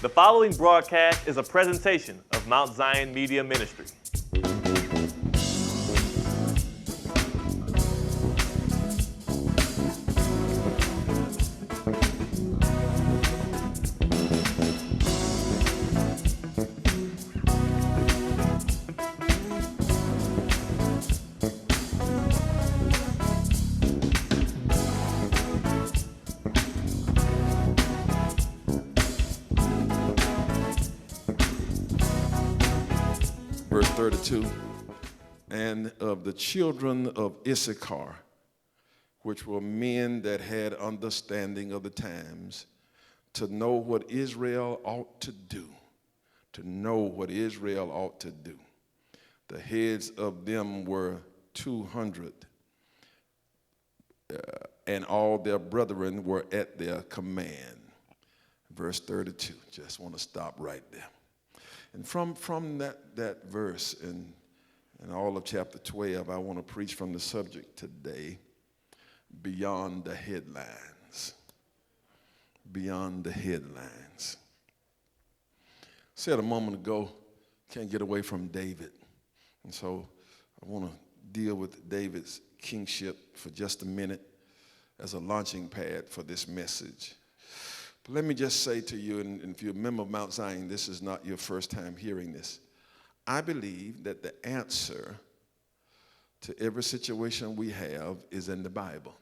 The following broadcast is a presentation of Mount Zion Media Ministry. Verse 32, and of the children of Issachar, which were men that had understanding of the times, to know what Israel ought to do, to know what Israel ought to do. The heads of them were 200, and all their brethren were at their command. Verse 32, just want to stop right there. And from that verse and all of chapter 12, I want to preach from the subject today, beyond the headlines. Beyond the headlines. Said a moment ago, can't get away from David. And so I want to deal with David's kingship for just a minute as a launching pad for this message. But let me just say to you, and if you're a member of Mount Zion, this is not your first time hearing this. I believe that the answer to every situation we have is in the Bible.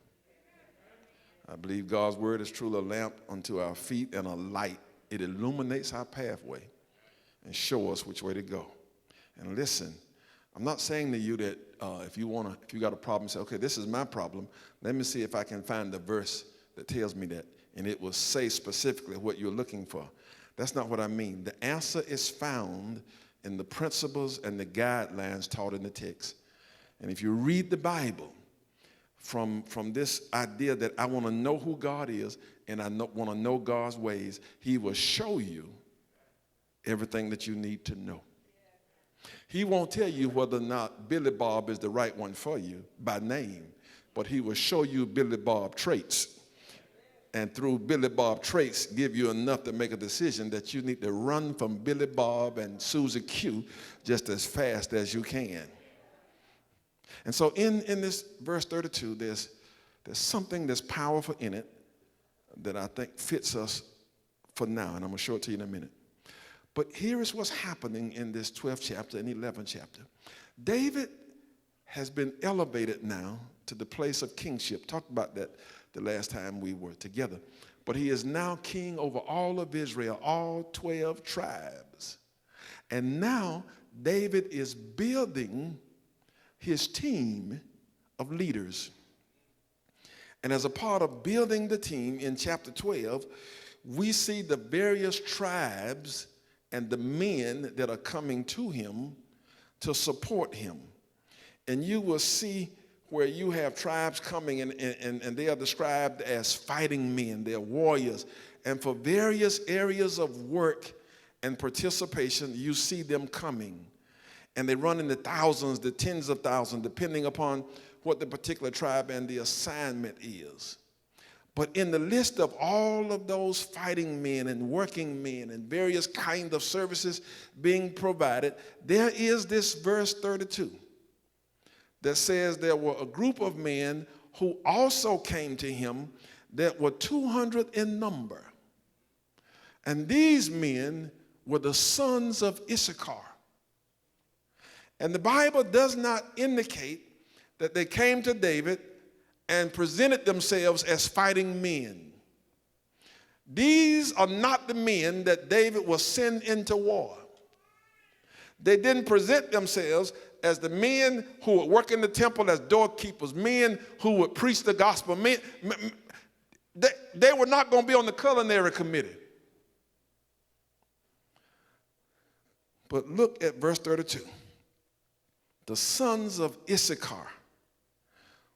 I believe God's word is truly a lamp unto our feet and a light. It illuminates our pathway and shows us which way to go. And listen, I'm not saying to you that if you got a problem, say, okay, this is my problem. Let me see if I can find the verse that tells me that. And it will say specifically what you're looking for. That's not what I mean. The answer is found in the principles and the guidelines taught in the text. And if you read the Bible from this idea that I want to know who God is and I want to know God's ways, he will show you everything that you need to know. He won't tell you whether or not Billy Bob is the right one for you by name, but he will show you Billy Bob traits. And through Billy Bob traits, give you enough to make a decision that you need to run from Billy Bob and Susie Q just as fast as you can. And so in this verse 32, there's something that's powerful in it that I think fits us for now, and I'm going to show it to you in a minute. But here is what's happening in this 12th chapter and 11th chapter. David has been elevated now to the place of kingship. Talked about that the last time we were together. But he is now king over all of Israel, all 12 tribes. And now David is building his team of leaders. And as a part of building the team in chapter 12, we see the various tribes and the men that are coming to him to support him. And you will see where you have tribes coming and they are described as fighting men, they're warriors. And for various areas of work and participation, you see them coming. And they run in the thousands, the tens of thousands, depending upon what the particular tribe and the assignment is. But in the list of all of those fighting men and working men and various kinds of services being provided, there is this verse 32. That says there were a group of men who also came to him that were 200 in number. And these men were the sons of Issachar. And the Bible does not indicate that they came to David and presented themselves as fighting men. These are not the men that David was sent into war. They didn't present themselves as the men who would work in the temple as doorkeepers, men who would preach the gospel. They were not going to be on the culinary committee. But look at verse 32. The sons of Issachar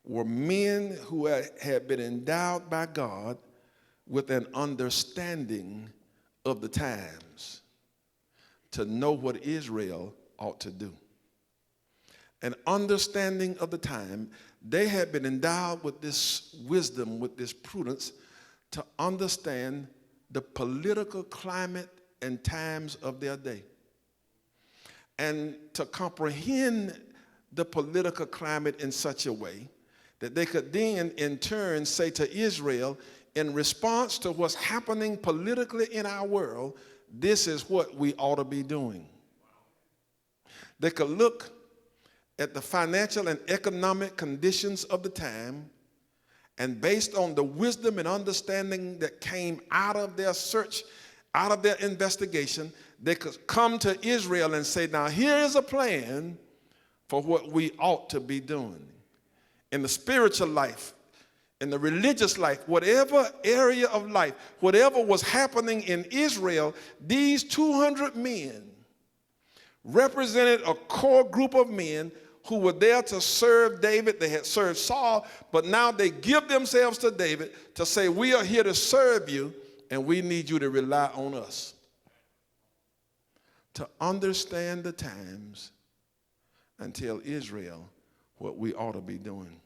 were men who had been endowed by God with an understanding of the times to know what Israel ought to do. An understanding of the time, they had been endowed with this wisdom, with this prudence to understand the political climate and times of their day. And to comprehend the political climate in such a way that they could then in turn say to Israel, in response to what's happening politically in our world, this is what we ought to be doing. They could look at the financial and economic conditions of the time, and based on the wisdom and understanding that came out of their search, out of their investigation, they could come to Israel and say, now here is a plan for what we ought to be doing. In the spiritual life, in the religious life, whatever area of life, whatever was happening in Israel, these 200 men represented a core group of men who were there to serve David. They had served Saul, but now they give themselves to David to say, we are here to serve you, and we need you to rely on us. To understand the times and tell Israel what we ought to be doing.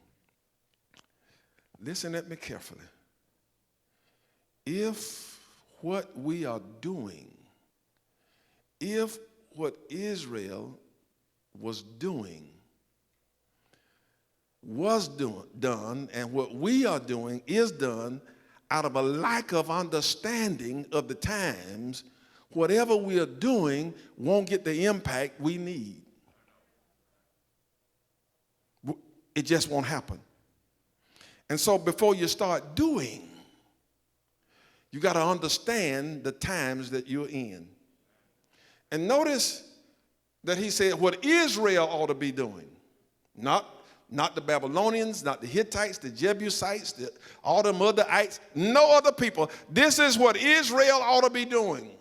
Listen at me carefully. If what we are doing, if what Israel was doing was done, and what we are doing is done out of a lack of understanding of the times, whatever we are doing won't get the impact we need. It just won't happen. And so before you start doing, you got to understand the times that you're in. And notice that he said what Israel ought to be doing. Not the Babylonians, not the Hittites, the Jebusites, all the Moabites, no other people. This is what Israel ought to be doing.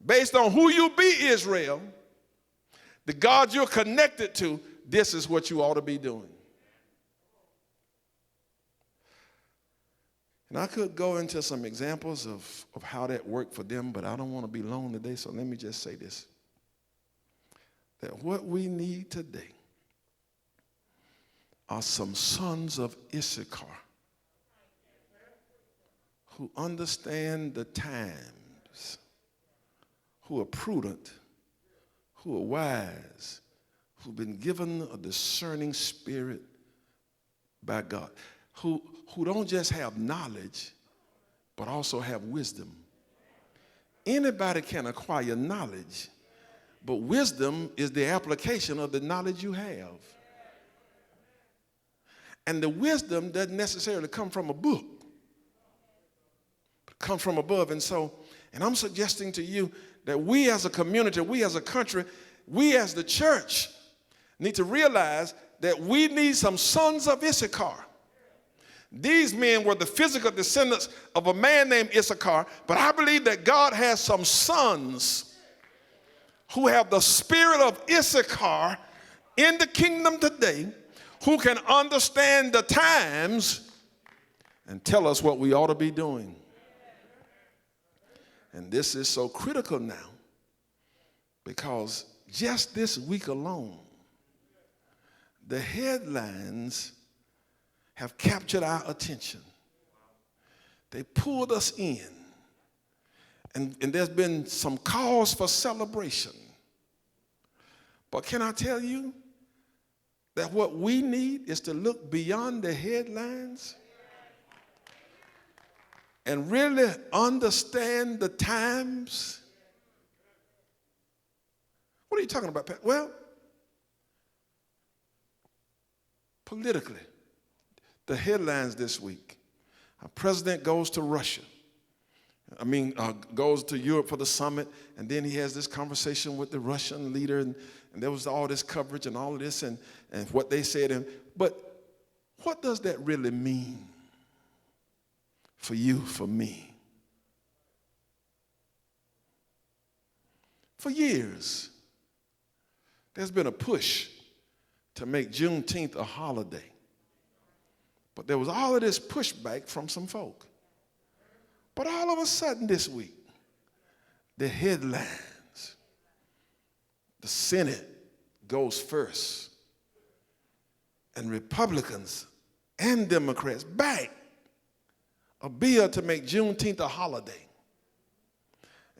Based on who you be, Israel, the God you're connected to, this is what you ought to be doing. And I could go into some examples of how that worked for them, but I don't want to be long today, so let me just say this. That what we need today are some sons of Issachar who understand the times, who are prudent, who are wise, who've been given a discerning spirit by God, who don't just have knowledge, but also have wisdom. Anybody can acquire knowledge, but wisdom is the application of the knowledge you have. And the wisdom doesn't necessarily come from a book, but comes from above. And I'm suggesting to you that we as a community, we as a country, we as the church need to realize that we need some sons of Issachar. These men were the physical descendants of a man named Issachar, but I believe that God has some sons who have the spirit of Issachar in the kingdom today, who can understand the times and tell us what we ought to be doing. And this is so critical now because just this week alone, the headlines have captured our attention. They pulled us in. And there's been some cause for celebration. But can I tell you that what we need is to look beyond the headlines and really understand the times? What are you talking about, Pat? Well, politically, the headlines this week. Our president goes to Russia. Goes to Europe for the summit, and then he has this conversation with the Russian leader, and there was all this coverage and all of this and what they said. But what does that really mean for you, for me? For years, there's been a push to make Juneteenth a holiday. But there was all of this pushback from some folk. But all of a sudden this week, the headlines, the Senate goes first, and Republicans and Democrats back a bill to make Juneteenth a holiday.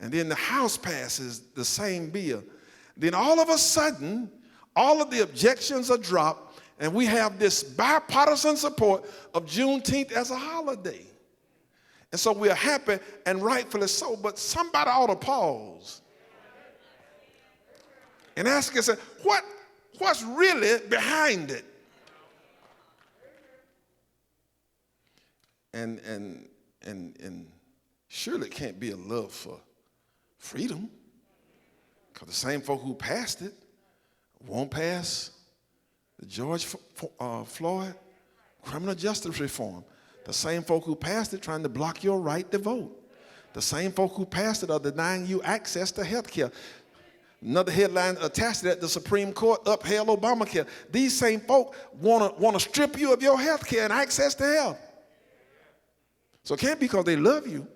And then the House passes the same bill. Then all of a sudden, all of the objections are dropped, and we have this bipartisan support of Juneteenth as a holiday. And so we're happy, and rightfully so, but somebody ought to pause and ask us, what's really behind it? And surely it can't be a love for freedom, because the same folk who passed it won't pass the George Floyd criminal justice reform. The same folk who passed it trying to block your right to vote. The same folk who passed it are denying you access to health care. Another headline attached to that, the Supreme Court upheld Obamacare. These same folk want to strip you of your health care and access to health. So it can't be because they love you.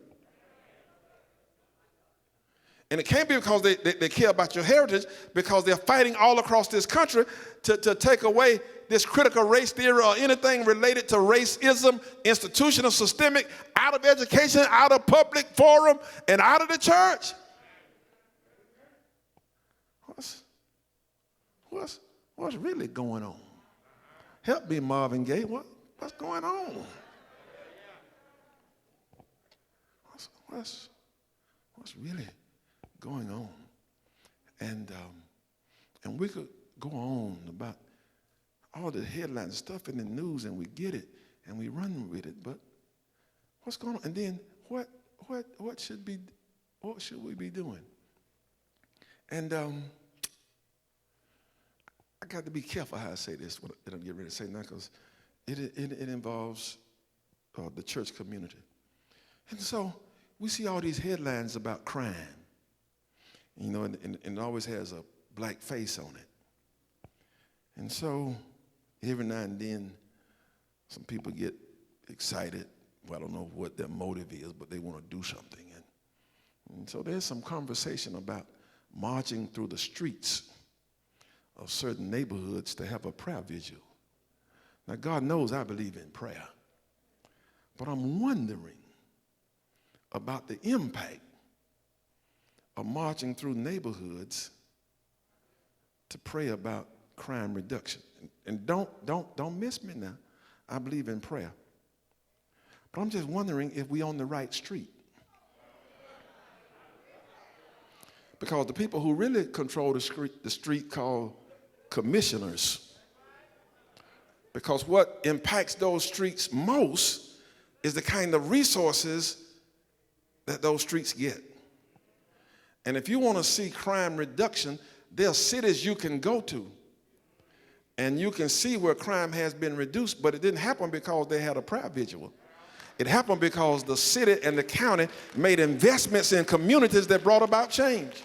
And it can't be because they care about your heritage, because they're fighting all across this country to take away this critical race theory or anything related to racism, institutional, systemic, out of education, out of public forum, and out of the church. What's really going on? Help me, Marvin Gaye. What's going on? What's really going on? And we could go on about all the headlines, stuff in the news, and we get it and we run with it. But what's going on? And then what should we be doing? And I got to be careful how I say this, what I'm getting ready to say now, because it involves the church community. And so we see all these headlines about crime, you know, and it always has a black face on it. And so every now and then some people get excited. Well, I don't know what their motive is, but they want to do something. And so there's some conversation about marching through the streets of certain neighborhoods to have a prayer vigil. Now, God knows I believe in prayer, but I'm wondering about the impact of marching through neighborhoods to pray about crime reduction. And don't miss me now. I believe in prayer. But I'm just wondering if we're on the right street. Because the people who really control the street called commissioners. Because what impacts those streets most is the kind of resources that those streets get. And if you want to see crime reduction, there are cities you can go to and you can see where crime has been reduced, but it didn't happen because they had a prayer vigil. It happened because the city and the county made investments in communities that brought about change.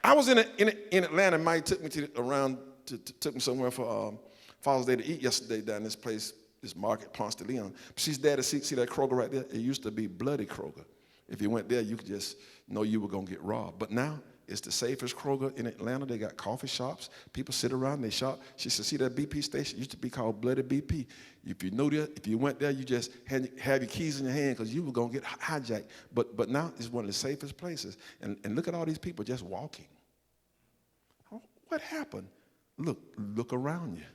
I was in Atlanta. Mike took me took me somewhere for Father's Day to eat yesterday down this place, this market, Ponce de Leon. She's there to see that Kroger right there. It used to be bloody Kroger. If you went there, you could just know you were going to get robbed. But now it's the safest Kroger in Atlanta. They got coffee shops. People sit around, they shop. She said, see that BP station? It used to be called Bloody BP. If you knew that, if you went there, you just have your keys in your hand because you were going to get hijacked. But now it's one of the safest places. And look at all these people just walking. What happened? Look around you.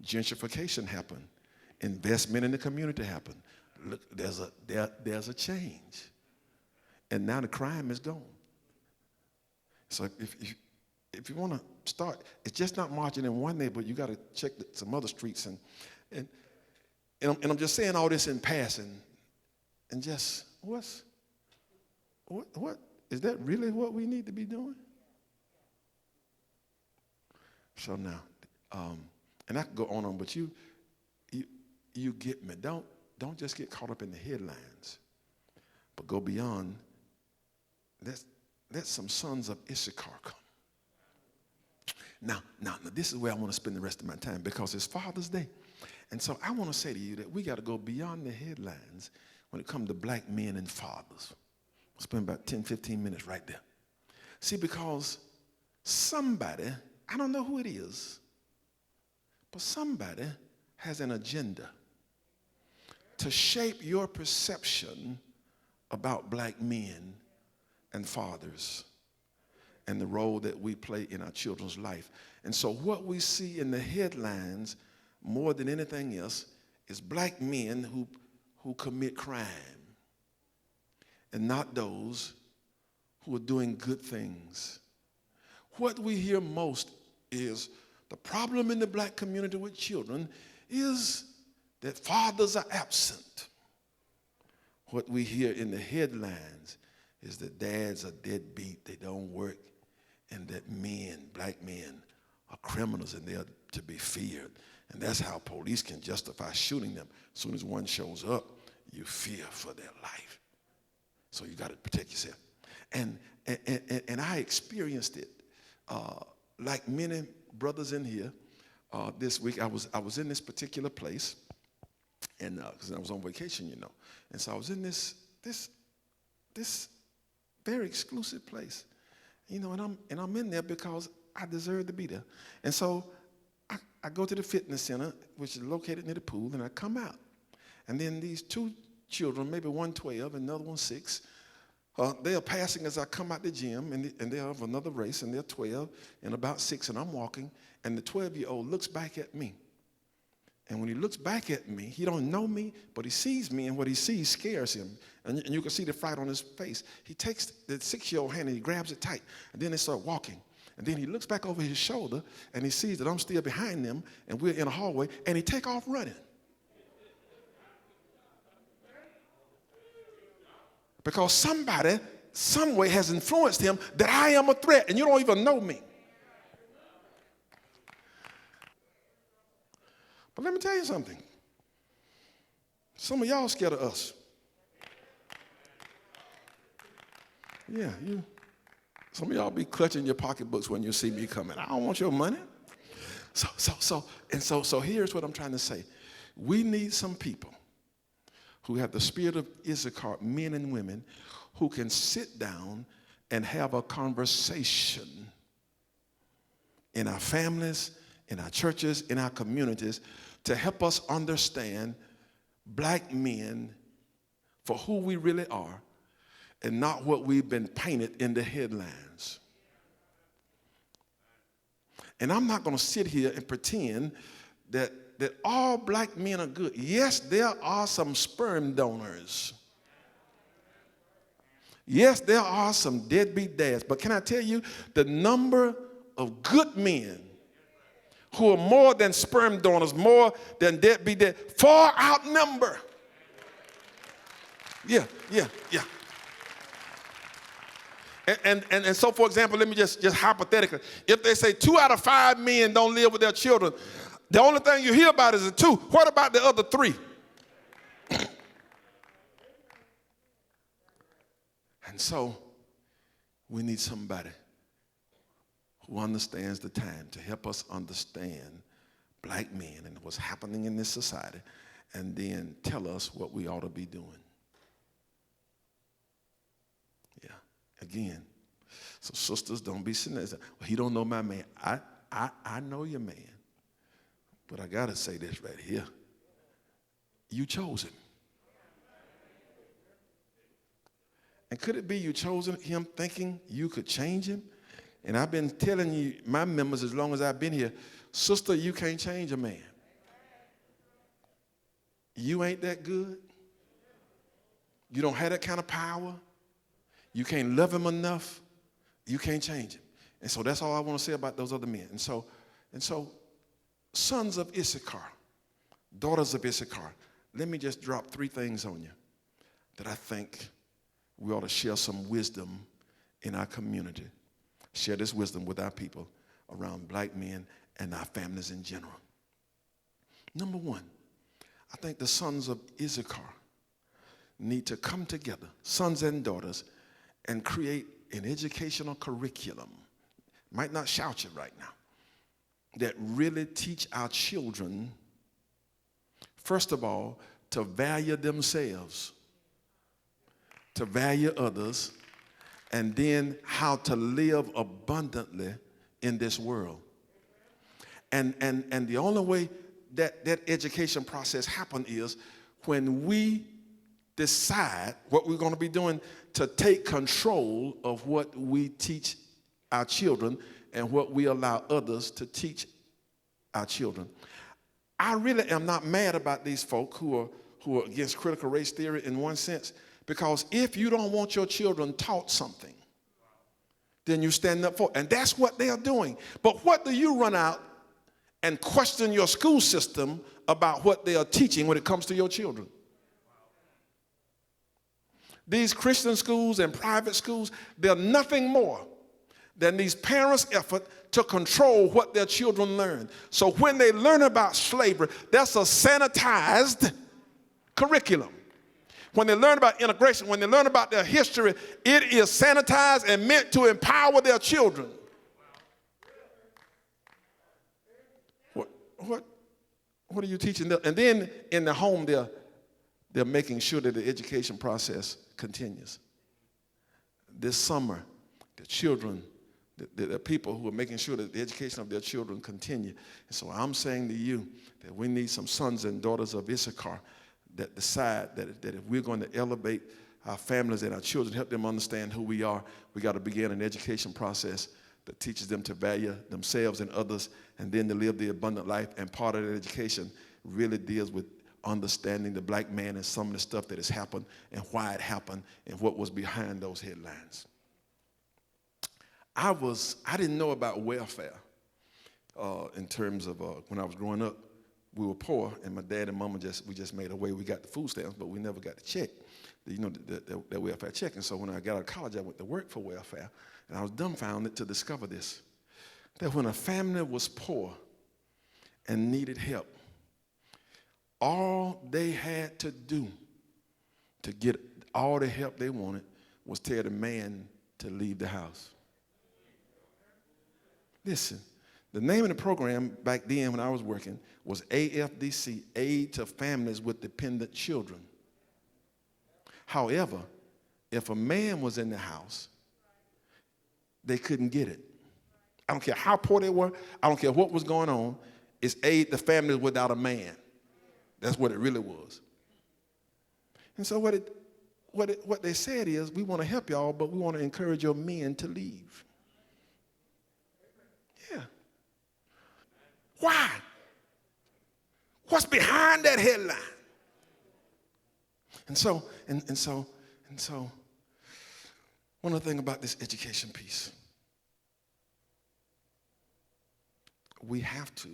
Gentrification happened. Investment in the community happened. Look, there's a change. And now the crime is gone. So if you want to start, it's just not marching in one neighborhood. You got to check some other streets. And I'm just saying all this in passing. And just what is that really what we need to be doing? So now, and I could go on, but you get me. Don't just get caught up in the headlines, but go beyond. Let some sons of Issachar come. Now, this is where I want to spend the rest of my time because it's Father's Day. And so I want to say to you that we got to go beyond the headlines when it comes to black men and fathers. We'll spend about 10, 15 minutes right there. See, because somebody, I don't know who it is, but somebody has an agenda to shape your perception about black men and fathers and the role that we play in our children's life. And so what we see in the headlines more than anything else is black men who commit crime and not those who are doing good things. What we hear most is the problem in the black community with children is that fathers are absent. What we hear in the headlines is that dads are deadbeat, they don't work, and that men, black men, are criminals and they're to be feared. And that's how police can justify shooting them. As soon as one shows up, you fear for their life. So you got to protect yourself. And I experienced it. Like many brothers in here, this week I was in this particular place, and because I was on vacation, you know, and so I was in this very exclusive place, you know, and I'm in there because I deserve to be there. And so I go to the fitness center, which is located near the pool, and I come out, and then these two children, maybe one 12 and another one 6. They are passing as I come out the gym, and they have another race, and they're 12 and about 6, and I'm walking, and the 12-year-old looks back at me. And when he looks back at me, he don't know me, but he sees me, and what he sees scares him. And you can see the fright on his face. He takes the 6-year-old hand, and he grabs it tight, and then they start walking. And then he looks back over his shoulder, and he sees that I'm still behind them, and we're in a hallway, and he take off running. Because somebody, some way has influenced him that I am a threat and you don't even know me. But let me tell you something. Some of y'all scared of us. Yeah, some of y'all be clutching your pocketbooks when you see me coming. I don't want your money. So here's what I'm trying to say. We need some people who have the spirit of Issachar, men and women, who can sit down and have a conversation in our families, in our churches, in our communities, to help us understand black men for who we really are and not what we've been painted in the headlines. And I'm not going to sit here and pretend that all black men are good. Yes, there are some sperm donors. Yes, there are some deadbeat dads. But can I tell you, the number of good men who are more than sperm donors, more than deadbeat dads, far outnumber. Yeah. And so, for example, let me just hypothetically, if they say 2 out of 5 men don't live with their children, the only thing you hear about is the 2. What about the other 3? And so we need somebody who understands the time to help us understand black men and what's happening in this society, and then tell us what we ought to be doing. Yeah, again. So sisters, don't be sitting there saying, well, he don't know my man. I know your man. But I got to say this right here. You chose him. And could it be you chose him thinking you could change him? And I've been telling you, my members, as long as I've been here, sister, you can't change a man. You ain't that good. You don't have that kind of power. You can't love him enough. You can't change him. And so that's all I want to say about those other men. And so, sons of Issachar, daughters of Issachar, let me just drop 3 things on you that I think we ought to share some wisdom in our community. Share this wisdom with our people around black men and our families in general. Number 1, I think the sons of Issachar need to come together, sons and daughters, and create an educational curriculum. Might not shout you right now. That really teach our children, first of all, to value themselves, to value others, and then how to live abundantly in this world. And the only way that education process happens is when we decide what we're going to be doing to take control of what we teach our children and what we allow others to teach our children. I really am not mad about these folk who are against critical race theory in one sense, because if you don't want your children taught something, then you stand up for it. And that's what they are doing. But what do you run out and question your school system about what they are teaching when it comes to your children? These Christian schools and private schools, they're nothing more than these parents' effort to control what their children learn. So when they learn about slavery, that's a sanitized curriculum. When they learn about integration, when they learn about their history, it is sanitized and meant to empower their children. What are you teaching them? And then in the home, they're making sure that the education process continues. This summer, the children, the people who are making sure that the education of their children continue. And so I'm saying to you that we need some sons and daughters of Issachar that decide that if we're going to elevate our families and our children, help them understand who we are, we got to begin an education process that teaches them to value themselves and others, and then to live the abundant life. And part of that education really deals with understanding the black man and some of the stuff that has happened and why it happened and what was behind those headlines. I didn't know about welfare in terms of when I was growing up. We were poor, and my dad and mama we just made a way. We got the food stamps, but we never got the check, the welfare check. And so when I got out of college, I went to work for welfare, and I was dumbfounded to discover this, that when a family was poor and needed help, all they had to do to get all the help they wanted was tell the man to leave the house. Listen, the name of the program back then when I was working was AFDC, Aid to Families with Dependent Children. However, if a man was in the house, they couldn't get it. I don't care how poor they were. I don't care what was going on. It's aid to families without a man. That's what it really was. And so what they said is, we want to help y'all, but we want to encourage your men to leave. Yeah. Why? What's behind that headline? And so, one other thing about this education piece, we have to,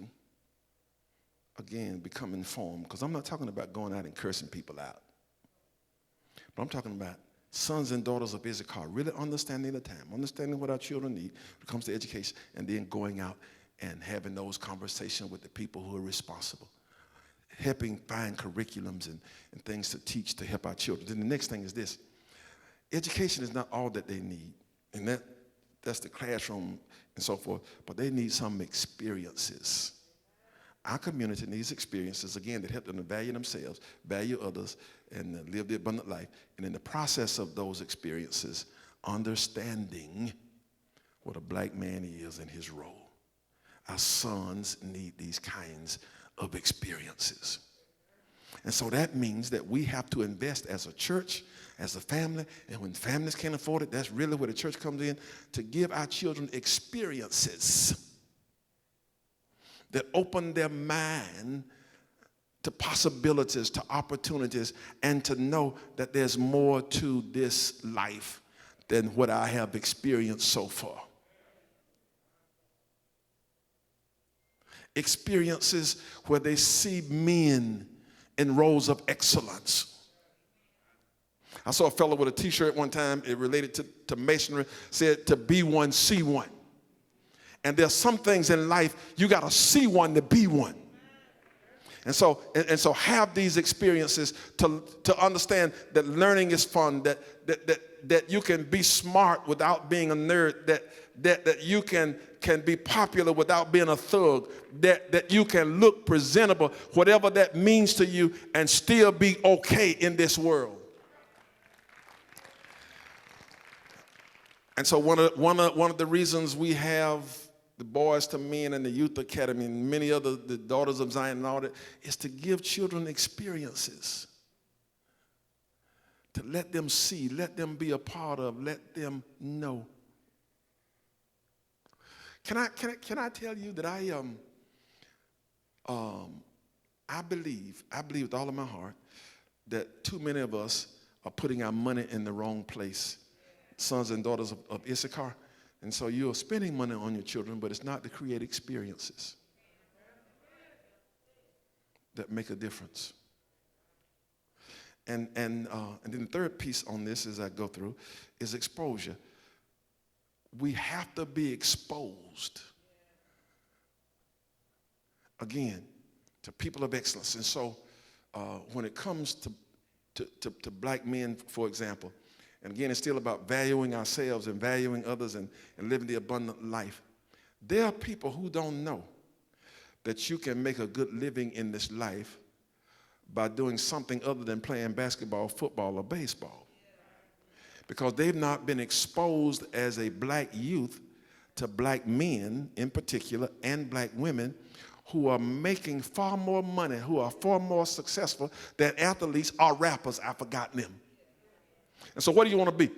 again, become informed, because I'm not talking about going out and cursing people out, but I'm talking about sons and daughters of Issachar really understanding the time, understanding what our children need when it comes to education, and then going out and having those conversations with the people who are responsible, helping find curriculums and things to teach to help our children. Then the next thing is this: education is not all that they need, and that's the classroom and so forth, but they need some experiences. Our community needs experiences, again, that help them to value themselves, value others, and live the abundant life. And in the process of those experiences, understanding what a black man is in his role. Our sons need these kinds of experiences. And so that means that we have to invest as a church, as a family, and when families can't afford it, that's really where the church comes in, to give our children experiences that open their mind to possibilities, to opportunities, and to know that there's more to this life than what I have experienced so far. Experiences where they see men in roles of excellence. I saw a fellow with a t-shirt one time, it related to masonry, said to be one, see one. And there's some things in life you got to see one to be one. And so have these experiences to understand that learning is fun, that you can be smart without being a nerd, that you can be popular without being a thug, that you can look presentable, whatever that means to you, and still be okay in this world. And so one of the reasons we have the Boys to Men and the Youth Academy and many other, the Daughters of Zion and all that, is to give children experiences to let them see, let them be a part of, let them know. Can I tell you that I believe with all of my heart that too many of us are putting our money in the wrong place, sons and daughters of Issachar. And so you're spending money on your children, but it's not to create experiences that make a difference. And then the third piece on this as I go through is exposure. We have to be exposed, again, to people of excellence. And so when it comes to black men, for example, and again, it's still about valuing ourselves and valuing others and living the abundant life. There are people who don't know that you can make a good living in this life by doing something other than playing basketball, football, or baseball. Because they've not been exposed as a black youth to black men in particular and black women who are making far more money, who are far more successful than athletes or rappers. I've forgotten them. And so what do you want to be?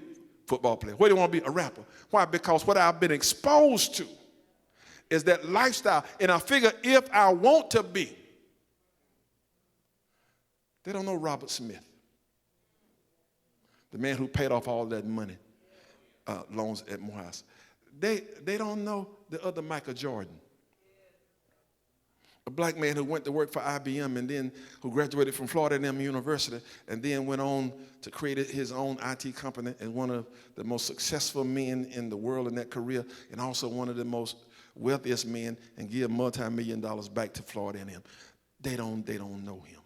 Football player. What do you want to be? A rapper. Why? Because what I've been exposed to is that lifestyle. And I figure if I want to be, they don't know Robert Smith, the man who paid off all that money, loans at Morehouse. They don't know the other Michael Jordan, a black man who went to work for IBM and then who graduated from Florida A&M University and then went on to create his own IT company and one of the most successful men in the world in that career and also one of the most wealthiest men and give multi-million dollars back to Florida A&M. They don't know him.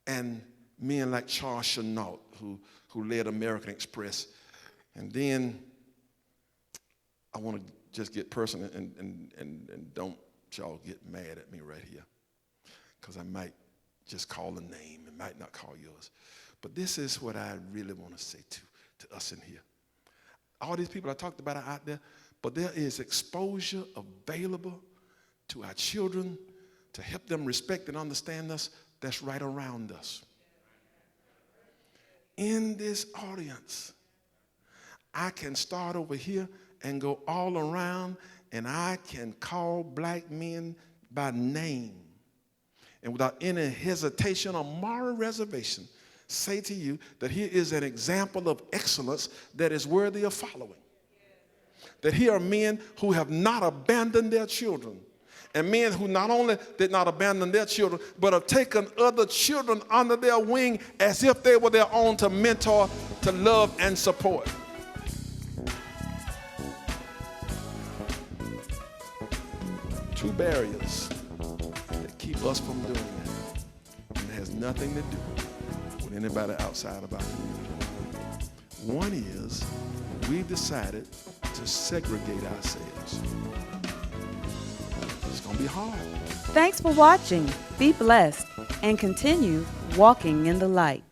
And men like Charles Chenault, who led American Express. And then I want to just get personal and don't y'all get mad at me right here, because I might just call a name and might not call yours. But this is what I really want to say to us in here. All these people I talked about are out there, but there is exposure available to our children to help them respect and understand us that's right around us. In this audience, I can start over here and go all around, and I can call black men by name and without any hesitation or moral reservation say to you that here is an example of excellence that is worthy of following. That here are men who have not abandoned their children, and men who not only did not abandon their children, but have taken other children under their wing as if they were their own to mentor, to love, and support. Two barriers that keep us from doing that. And it has nothing to do with anybody outside of our community. One is we've decided to segregate ourselves. It's going to be hard. Thanks for watching. Be blessed and continue walking in the light.